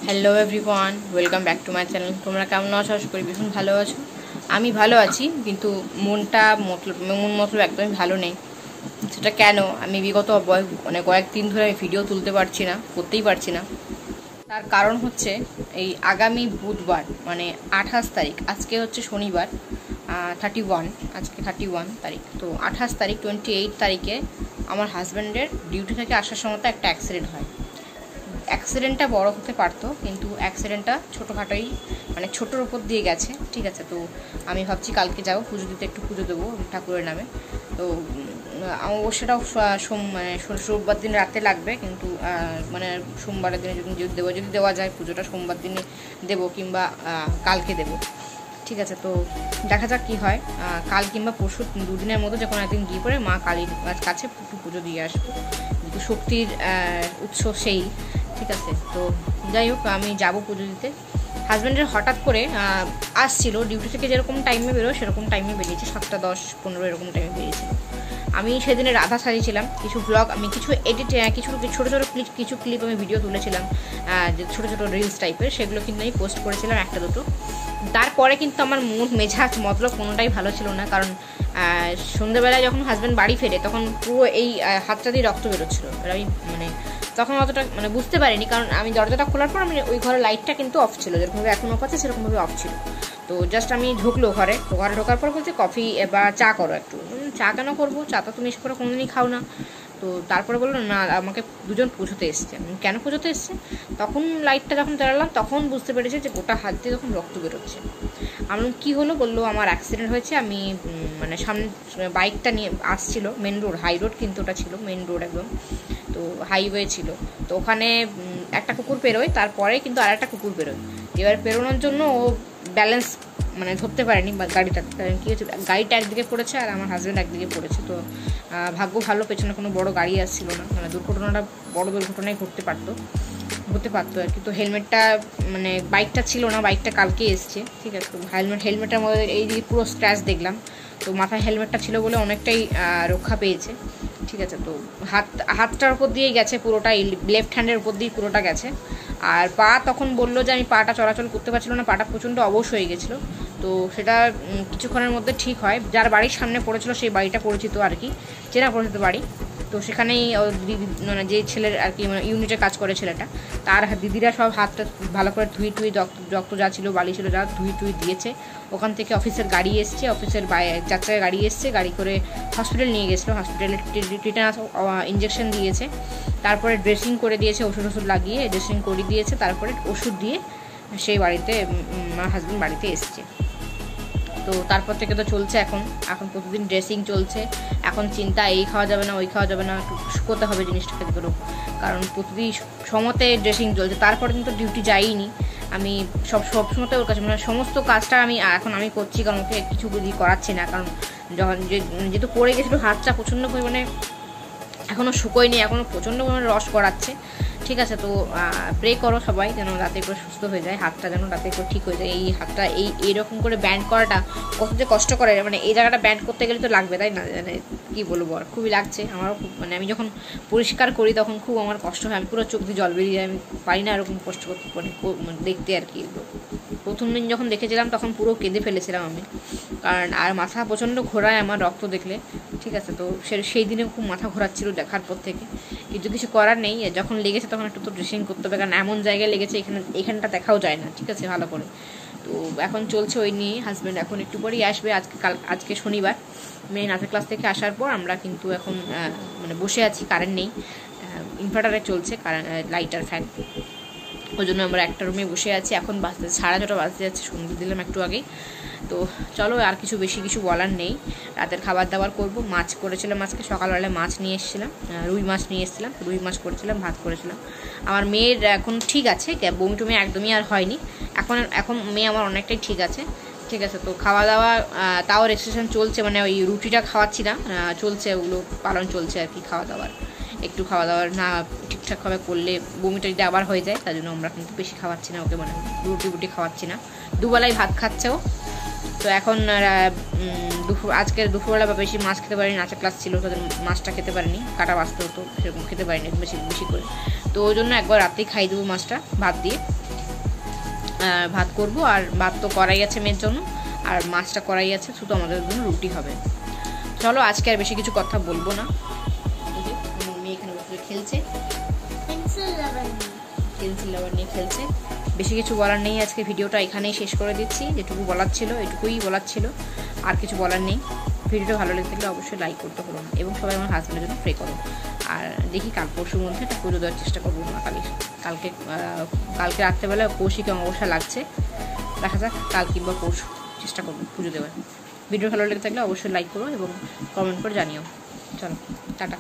Hello everyone, welcome back to my channel. তোমরা কেমন আছো? আশা করি ভীষণ ভালো আছো। আমি ভালো আছি, কিন্তু মন মতলব একদমই ভালো নেই। সেটা কেন? আমি বিগত কয়েকদিন ধরে আমি ভিডিও তুলতে পারছি না, করতেই পারছি না। তার কারণ হচ্ছে এই আগামী বুধবার মানে 28 তারিখ, আজকে হচ্ছে শনিবার 31, আজকে 31 তারিখ। তো 28 তারিখ 28 তারিখে আমার হাজব্যান্ডের ডিউটি থেকে আসার সময় একটা অ্যাক্সিডেন্ট হয়। অ্যাক্সিডেন্টটা বড় হতে পারতো, কিন্তু অ্যাক্সিডেন্টটা ছোটোখাটোই, মানে ছোটোর উপর দিয়ে গেছে। ঠিক আছে, তো আমি ভাবছি কালকে যাবো পুজো দিতে, একটু পুজো দেবো ঠাকুরের নামে। তো সেটাও মানে রোববার দিন রাতে লাগবে, কিন্তু মানে সোমবারের দিনে যদি দেওয়া যায় পুজোটা সোমবার দিনে দেবো, কিংবা কালকে দেবো। ঠিক আছে, তো দেখা যাক কী হয়। কাল কিংবা পরশু দুদিনের মধ্যে যখন একদিন গিয়ে পড়ে মা কালীর কাছে পুজো দিয়ে আসবো, কিন্তু শক্তির উৎস সেই। ঠিক আছে, তো যাই হোক আমি যাবো পুজো দিতে। হাজব্যান্ডের হঠাৎ করে আসছিল, ডিউটি থেকে যেরকম টাইমে বেরোয় সেরকম টাইমে বেরিয়েছে, 7টা 10-15 এরকম টাইমে বেরিয়েছিল। আমি সেদিনে রাধা সাজিয়েছিলাম, কিছু ব্লগ, আমি কিছু ছোটো ছোটো ক্লিপ আমি ভিডিও তুলেছিলাম, যে ছোটো ছোটো রিলস টাইপের, সেগুলো কিন্তু আমি পোস্ট করেছিলাম একটা দুটো। তারপরে কিন্তু আমার মন মেজাজ মতলব কোনোটাই ভালো ছিল না, কারণ সন্ধ্যেবেলায় যখন হাজব্যান্ড বাড়ি ফেরে তখন পুরো এই হাতটা দিয়ে রক্ত বেরোচ্ছিলো। আমি মানে তখন অতটা মানে বুঝতে পারিনি, কারণ আমি দরজাটা খোলার পর আমি ওই ঘরের লাইটটা কিন্তু অফ ছিল, যেরকমভাবে এখন অফ আছে সেরকমভাবে অফ ছিল। তো জাস্ট আমি ঢুকলো ঘরে ঢোকার পর বলছে কফি বা চা করো একটু। চা কেন করবো? চা তো তুমি এসে করে কোনোদিনই খাও না। তো তারপরে বললো না, আমাকে দুজন পুজোতে এসছে। কেন পুজোতে এসছে? তখন লাইটটা যখন জ্বালালাম তখন বুঝতে পেরেছে যে গোটা হাত দিয়ে তখন রক্ত বেরোচ্ছে। আমার কী হলো? বললো আমার অ্যাক্সিডেন্ট হয়েছে। আমি মানে সামনে বাইকটা নিয়ে আসছিল, মেন রোড, হাই রোড কিন্তু ওটা ছিল মেন রোড একদম, তো হাইওয়ে ছিল। তো ওখানে একটা কুকুর পেরোয়, তারপরে কিন্তু আর একটা কুকুর পেরোয়। এবার পেরোনোর জন্য ও ব্যালেন্স মানে ধরতে পারেনি বা গাড়িটা, কী হচ্ছে, গাড়িটা একদিকে পড়েছে আর আমার হাজব্যান্ড একদিকে পড়েছে। তো ভাগ্য ভালো পেছনে কোনো বড় গাড়ি আসছিল না, মানে বড় দুর্ঘটনাই হতে পারতো আর কি। তো হেলমেটটা মানে বাইকটা ছিল না, বাইকটা কালকে এসছে। ঠিক আছে, তো হেলমেটের মধ্যে এই দিকে পুরো স্ক্র্যাচ দেখলাম। তো মাথায় হেলমেটটা ছিল বলে অনেকটাই রক্ষা পেয়েছে। ঠিক আছে, তো হাতটার উপর দিয়েই গেছে পুরোটাই, লেফট হ্যান্ডের উপর দিয়ে পুরোটা গেছে। আর পা তখন বললো যে আমি পাটা চলাচল করতে পারছিল না, পাটা প্রচণ্ড অবশ হয়ে গেছিলো। তো সেটা কিছুক্ষণের মধ্যে ঠিক হয়। যার বাড়ির সামনে পড়েছিল সেই বাড়িটা পরিচিত আর কি, চেনা পরিচিত বাড়ি। তো সেখানেই মানে যে ছেলের আর কি মানে ইউনিটে কাজ করে ছেলেটা, তার দিদিরা সব হাতটা ভালো করে ধুই রক্ত যা ছিল, বালি ছিল যা, ধুই দিয়েছে। ওখান থেকে অফিসের গাড়ি এসছে, অফিসের 4 চাকার গাড়ি এসছে, গাড়ি করে হসপিটাল নিয়ে গেছিলো। হসপিটালে টিটানাস ইঞ্জেকশন দিয়েছে, তারপরে ড্রেসিং করে দিয়েছে, ওষুধ লাগিয়ে ড্রেসিং করে দিয়েছে, তারপরে ওষুধ দিয়ে সেই বাড়িতে আমার হাজব্যান্ড বাড়িতে এসছে। তো তারপর থেকে তো চলছে এখন প্রতিদিন ড্রেসিং চলছে। এখন চিন্তা, এই খাওয়া যাবে না, ওই খাওয়া যাবে না, শুকোতে হবে জিনিসটাকে ধরো, কারণ প্রতিদিন সময়তে ড্রেসিং চলছে। তারপরে কিন্তু ডিউটি যাইনি আমি, সব সময়তে ওর কাছে, মানে সমস্ত কাজটা আমি করছি, কারণ ওকে কিছু করাচ্ছি না, কারণ যখন যেহেতু পড়ে গেছিলো হাতটা প্রচণ্ড পরিমাণে এখনও শুকোয়নি, এখনও প্রচণ্ড পরিমাণে রস করাচ্ছে। ঠিক আছে, তো প্রে করো সবাই যেন রাতে করে সুস্থ হয়ে যায়, হাতটা যেন রাতে করে ঠিক হয়ে যায়। এই হাতটা এইরকম করে ব্যান্ড করাটা কত যে কষ্ট করে, মানে এই জায়গাটা ব্যান্ড করতে গেলে তো লাগবে, তাই না? মানে কী বলবো, আর খুবই লাগছে আমারও খুব, মানে আমি যখন পরিষ্কার করি তখন খুব আমার কষ্ট হয়, আমি পুরো চোখ দিয়ে জল বেরিয়ে যায়, আমি পারি না এরকম কষ্ট করতে, মানে দেখতে আর কি। প্রথম দিন যখন দেখেছিলাম তখন পুরো কেঁদে ফেলেছিলাম আমি, কারণ আর মাথা প্রচণ্ড ঘোরায় আমার রক্ত দেখলে। ঠিক আছে, তো সেই দিনে খুব মাথা ঘোরাচ্ছিল দেখার পর থেকে, কিন্তু কিছু করার নেই। যখন লেগেছে তখন একটু তো ড্রেসিং করতে হবে, কারণ এমন জায়গায় লেগেছে এখানটা দেখাও যায় না। ঠিক আছে, ভালো করে। তো এখন চলছে ওই নিয়ে। হাজব্যান্ড এখন একটু পরেই আসবে, আজকে শনিবার, মেয়ে নাচের ক্লাস থেকে আসার পর আমরা কিন্তু এখন মানে বসে আছি, কারেন্ট নেই, ইনভার্টারে চলছে লাইটার ফ্যান, ওই জন্য আমরা একটা রুমে বসে আছি। এখন 6:30 বাজতে যাচ্ছে, সন্ধ্যে দিলাম একটু আগেই। তো চলো, আর বেশি কিছু বলার নেই। রাতের খাবার দাবার করবো। মাছ করেছিলাম আজকে সকালবেলায়, মাছ নিয়ে এসেছিলাম, রুই মাছ করেছিলাম, ভাত করেছিলাম। আমার মেয়ের এখন ঠিক আছে, বমি টমি একদমই আর হয়নি এখন মেয়ে আমার অনেকটাই ঠিক আছে। ঠিক আছে, তো খাওয়া দাওয়া তাও রেস্ট্রিকশন চলছে, মানে ওই রুটিটা খাওয়াচ্ছি না, চলছে ওগুলো পালন চলছে আর কি। একটু খাওয়া দাওয়ার না ঠিকঠাকভাবে করলে বমিটা যদি আবার হয়ে যায়, তার জন্য আমরা কিন্তু বেশি খাওয়াচ্ছি না ওকে, মানে রুটি খাওয়াচ্ছি না। দুবেলায় ভাত খাচ্ছে ও। তো এখন আজকে দুপুরবেলা বেশি মাছ খেতে পারিনি, নাচের ক্লাস ছিল, তাদের মাছটা খেতে পারিনি, কাটা বাঁচতে হতো, সেরকম খেতে পারিনি বেশি করে। তো ওই জন্য একবার রাতেই খাই দেবো মাছটা ভাত দিয়ে। ভাত করব, আর ভাত তো করাই আছে মেয়ের জন্য, আর মাছটা করাই আছে, শুধু আমাদের জন্য রুটি হবে। চলো আজকে আর বেশি কিছু কথা বলবো না। মেয়ে এখানে বসে খেলছে, পেন্সিল রাবার নিয়ে খেলছে। বেশি কিছু বলার নেই, আজকে ভিডিওটা এখানেই শেষ করে দিচ্ছি। যেটুকু বলার ছিল এটুকুই বলার ছিল, আর কিছু বলার নেই। ভিডিওটা ভালো লেগে থাকলে অবশ্যই লাইক করতে হলো না, এবং সবাই আমার হাজব্যান্ডের জন্য প্রে করো। আর দেখি কাল পরশুর মধ্যে একটা পুজো দেওয়ার চেষ্টা করবো না কালকে রাত্রেবেলা কৌশিকে অমাবস্যা লাগছে, দেখা যাক কাল কিংবা পরশু চেষ্টা করবো পুজো দেওয়ার। ভিডিও ভালো লেগে থাকলে অবশ্যই লাইক করো এবং কমেন্ট করে জানিও। চলো টাটা।